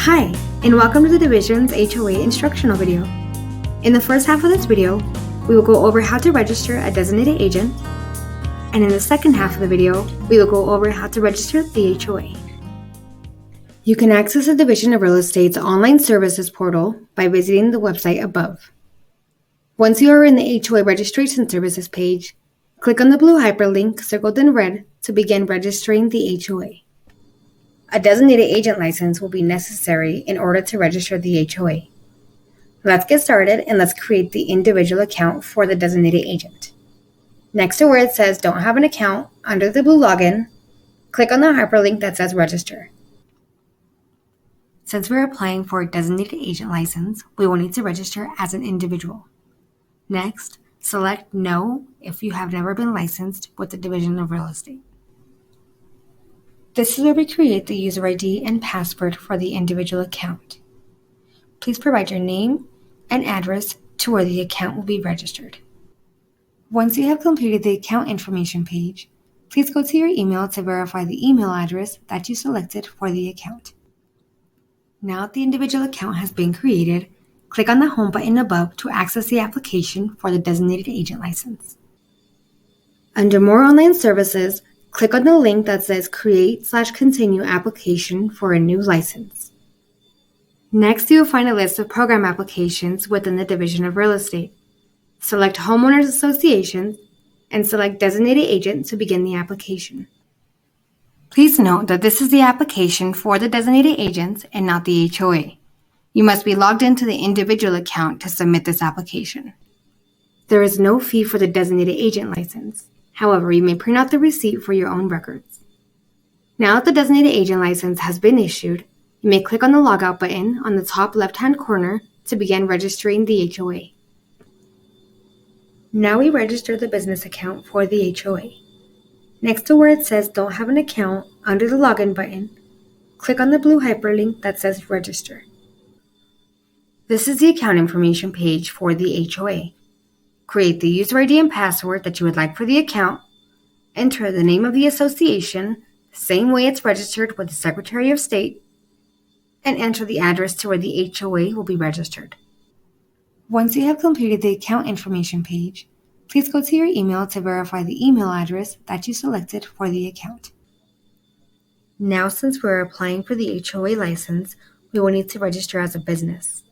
Hi, and welcome to the Division's HOA instructional video. In the first half of this video, we will go over how to register a designated agent, and in the second half of the video, we will go over how to register the HOA. You can access the Division of Real Estate's online services portal by visiting the website above. Once you are in the HOA registration services page, click on the blue hyperlink circled in red to begin registering the HOA. A designated agent license will be necessary in order to register the HOA. Let's get started and let's create the individual account for the designated agent. Next to where it says Don't have an account, under the blue login, click on the hyperlink that says Register. Since we're applying for a designated agent license, we will need to register as an individual. Next, select No if you have never been licensed with the Division of Real Estate. This is where we create the user ID and password for the individual account. Please provide your name and address to where the account will be registered. Once you have completed the account information page, please go to your email to verify the email address that you selected for the account. Now that the individual account has been created, click on the Home button above to access the application for the designated agent license. Under More Online Services, click on the link that says Create/Continue application for a new license. Next, you will find a list of program applications within the Division of Real Estate. Select Homeowners Association and select Designated Agent to begin the application. Please note that this is the application for the designated agents and not the HOA. You must be logged into the individual account to submit this application. There is no fee for the designated agent license. However, you may print out the receipt for your own records. Now that the designated agent license has been issued, you may click on the Logout button on the top left-hand corner to begin registering the HOA. Now we register the business account for the HOA. Next to where it says Don't have an account, under the Login button, click on the blue hyperlink that says Register. This is the account information page for the HOA. Create the user ID and password that you would like for the account, enter the name of the association, the same way it's registered with the Secretary of State, and enter the address to where the HOA will be registered. Once you have completed the account information page, please go to your email to verify the email address that you selected for the account. Now, since we're applying for the HOA license, we will need to register as a business.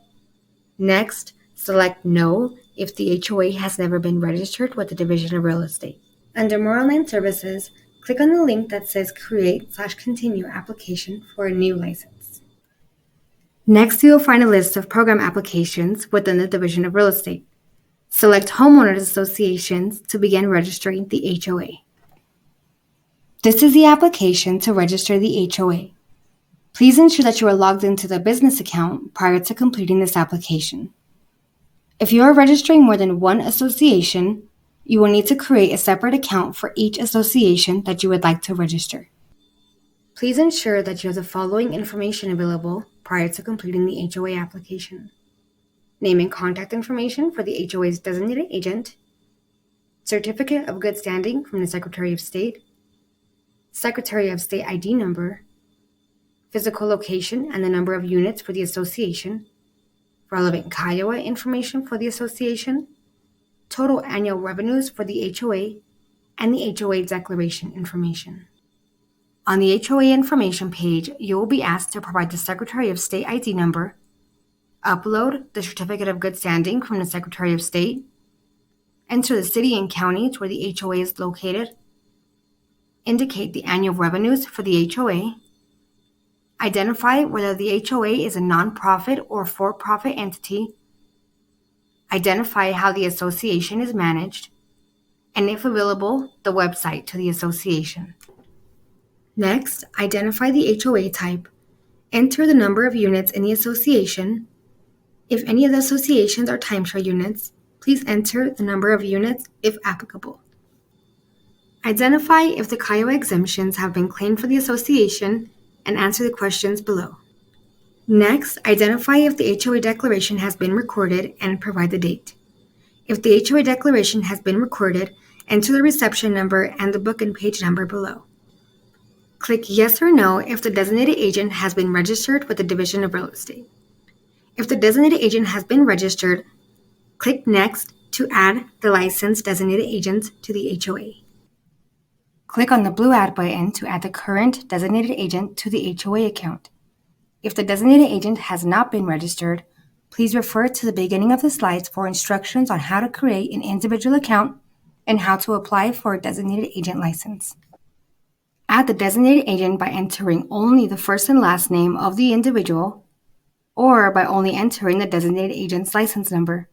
Next, select No if the HOA has never been registered with the Division of Real Estate. Under More Online Services, click on the link that says Create/Continue application for a new license. Next, you will find a list of program applications within the Division of Real Estate. Select Homeowners Associations to begin registering the HOA. This is the application to register the HOA. Please ensure that you are logged into the business account prior to completing this application. If you are registering more than one association, you will need to create a separate account for each association that you would like to register. Please ensure that you have the following information available prior to completing the HOA application: name and contact information for the HOA's designated agent, certificate of good standing from the Secretary of State, Secretary of State ID number, physical location and the number of units for the association, relevant Kiowa information for the association, total annual revenues for the HOA, and the HOA declaration information. On the HOA information page, you will be asked to provide the Secretary of State ID number, upload the certificate of good standing from the Secretary of State, enter the city and county to where the HOA is located, indicate the annual revenues for the HOA, identify whether the HOA is a nonprofit or for-profit entity, identify how the association is managed, and if available, the website to the association. Next, identify the HOA type, enter the number of units in the association. If any of the associations are timeshare units, please enter the number of units if applicable. Identify if the Kiowa exemptions have been claimed for the association and answer the questions below. Next, identify if the HOA declaration has been recorded and provide the date. If the HOA declaration has been recorded, enter the reception number and the book and page number below. Click yes or no if the designated agent has been registered with the Division of Real Estate. If the designated agent has been registered, click next to add the licensed designated agent to the HOA. Click on the blue Add button to add the current designated agent to the HOA account. If the designated agent has not been registered, please refer to the beginning of the slides for instructions on how to create an individual account and how to apply for a designated agent license. Add the designated agent by entering only the first and last name of the individual or by only entering the designated agent's license number.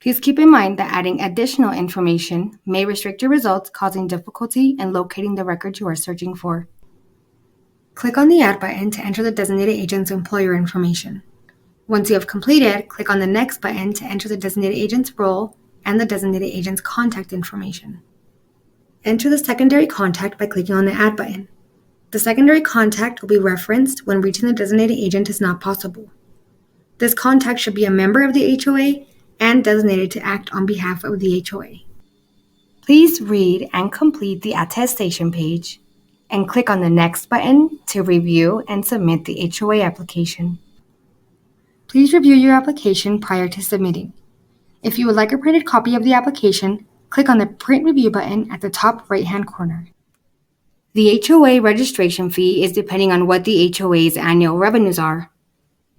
Please keep in mind that adding additional information may restrict your results, causing difficulty in locating the record you are searching for. Click on the Add button to enter the designated agent's employer information. Once you have completed, click on the Next button to enter the designated agent's role and the designated agent's contact information. Enter the secondary contact by clicking on the Add button. The secondary contact will be referenced when reaching the designated agent is not possible. This contact should be a member of the HOA and designated to act on behalf of the HOA. Please read and complete the attestation page and click on the Next button to review and submit the HOA application. Please review your application prior to submitting. If you would like a printed copy of the application, click on the Print Review button at the top right-hand corner. The HOA registration fee is depending on what the HOA's annual revenues are.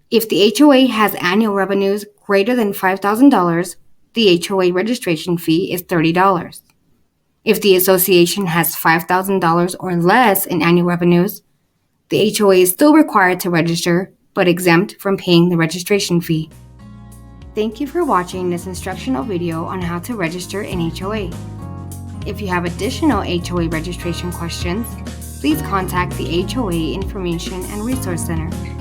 If the HOA has annual revenues greater than $5,000, the HOA registration fee is $30. If the association has $5,000 or less in annual revenues, the HOA is still required to register, but exempt from paying the registration fee. Thank you for watching this instructional video on how to register an HOA. If you have additional HOA registration questions, please contact the HOA Information and Resource Center.